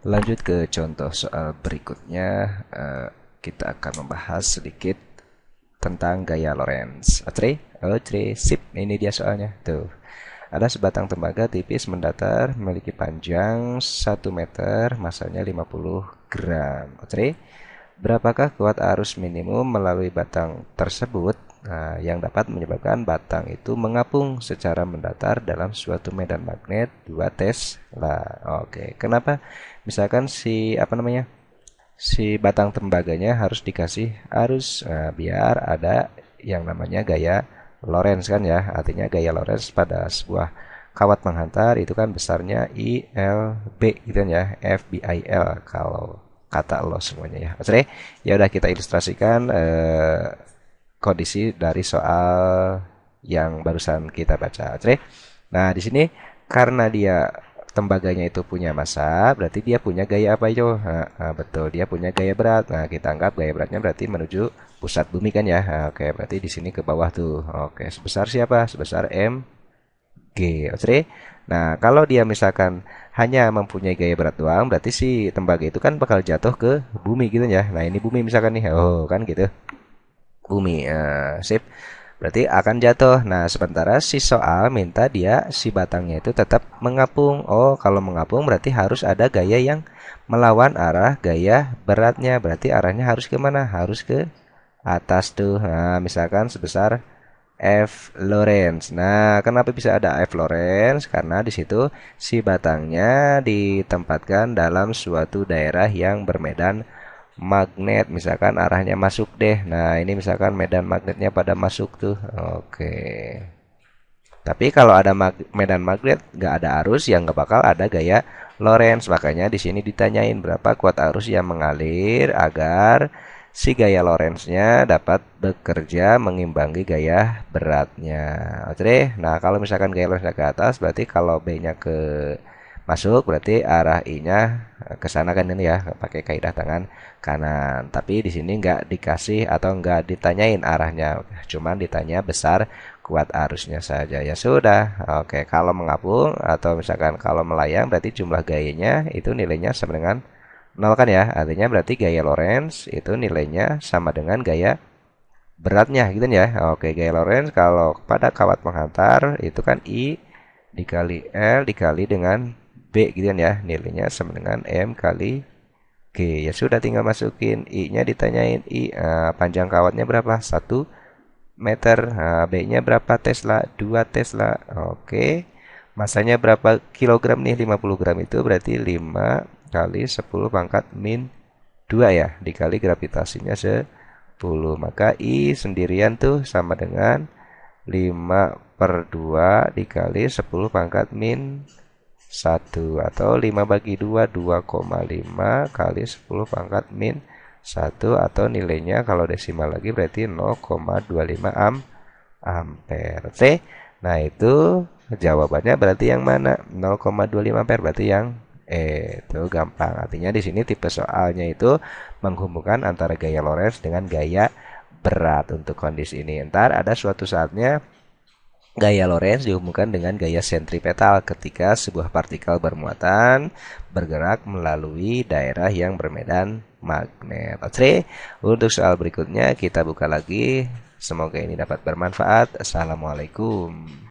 Lanjut ke contoh soal berikutnya, kita akan membahas sedikit tentang gaya Lorentz. Oke, oke, sip. Ini dia soalnya. Tuh. Ada sebatang tembaga tipis mendatar memiliki panjang 1 meter, masanya 50 gram. Oke. Berapakah kuat arus minimum melalui batang tersebut, yang dapat menyebabkan batang itu mengapung secara mendatar dalam suatu medan magnet 2 Tesla? Oke, kenapa? Misalkan si batang tembaganya harus dikasih arus, biar ada yang namanya gaya Lorentz kan ya. Artinya gaya Lorentz pada sebuah kawat menghantar itu kan besarnya ILB gitu kan ya, FBIL kalau kata lo semuanya ya. Oke, ya udah kita ilustrasikan kondisi dari soal yang barusan kita baca. Oke. Nah, di sini karena dia tembaganya itu punya massa, berarti dia punya gaya apa itu? Betul, dia punya gaya berat. Nah, kita anggap gaya beratnya berarti menuju pusat bumi kan ya. Oke, berarti di sini ke bawah tuh. Oke, sebesar siapa? Sebesar G. Oke. Nah, kalau dia misalkan hanya mempunyai gaya berat doang, berarti si tembaga itu kan bakal jatuh ke bumi gitu ya. Nah, ini bumi misalkan nih. Oh, kan gitu. Bumi. Sip. Berarti akan jatuh. Nah, sementara si soal minta dia si batangnya itu tetap mengapung. Oh, kalau mengapung berarti harus ada gaya yang melawan arah gaya beratnya. Berarti arahnya harus ke mana? Harus ke atas tuh. Nah, misalkan sebesar F Lorentz. Nah, kenapa bisa ada F Lorentz? Karena di situ si batangnya ditempatkan dalam suatu daerah yang bermedan magnet, misalkan arahnya masuk deh. Nah, ini misalkan medan magnetnya pada masuk tuh. Oke. Tapi kalau ada medan magnet nggak ada arus, yang nggak bakal ada gaya Lorentz. Makanya di sini ditanyain berapa kuat arus yang mengalir agar si gaya Lorentz-nya dapat bekerja mengimbangi gaya beratnya. Oke. Nah, kalau misalkan gaya Lorentz ke atas, berarti kalau B-nya ke masuk berarti arah I-nya ke sana kan ini ya, pakai kaidah tangan kanan. Tapi di sini nggak dikasih atau nggak ditanyain arahnya, cuman ditanya besar kuat arusnya saja. Ya sudah. Oke, kalau mengapung atau misalkan kalau melayang berarti jumlah gayanya itu nilainya sama dengan 0 kan ya. Artinya berarti gaya Lorentz itu nilainya sama dengan gaya beratnya gitu ya. Oke, gaya Lorentz kalau pada kawat menghantar itu kan I dikali L dikali dengan B gitu kan ya. Nilainya sama dengan M kali G. Ya sudah, tinggal masukin I-nya, ditanyain panjang kawatnya berapa? 1 meter. B-nya berapa Tesla? 2 Tesla. Oke. Masanya berapa kilogram nih? 50 gram itu berarti 5 kali 10 pangkat min 2 ya. Dikali gravitasinya 10. Maka I sendirian tuh sama dengan 5 per 2 dikali 10 pangkat min 1. Atau 5 bagi 2, 2,5 kali 10 pangkat min 1. Atau nilainya kalau desimal lagi berarti 0,25 ampere. Oke. Nah, itu jawabannya berarti yang mana? 0,25 ampere berarti yang itu gampang. Artinya di sini tipe soalnya itu menghubungkan antara gaya Lorentz dengan gaya berat untuk kondisi ini. Ntar ada suatu saatnya gaya Lorentz dihubungkan dengan gaya sentripetal ketika sebuah partikel bermuatan bergerak melalui daerah yang bermedan magnet. Oke, untuk soal berikutnya kita buka lagi. Semoga ini dapat bermanfaat. Assalamualaikum.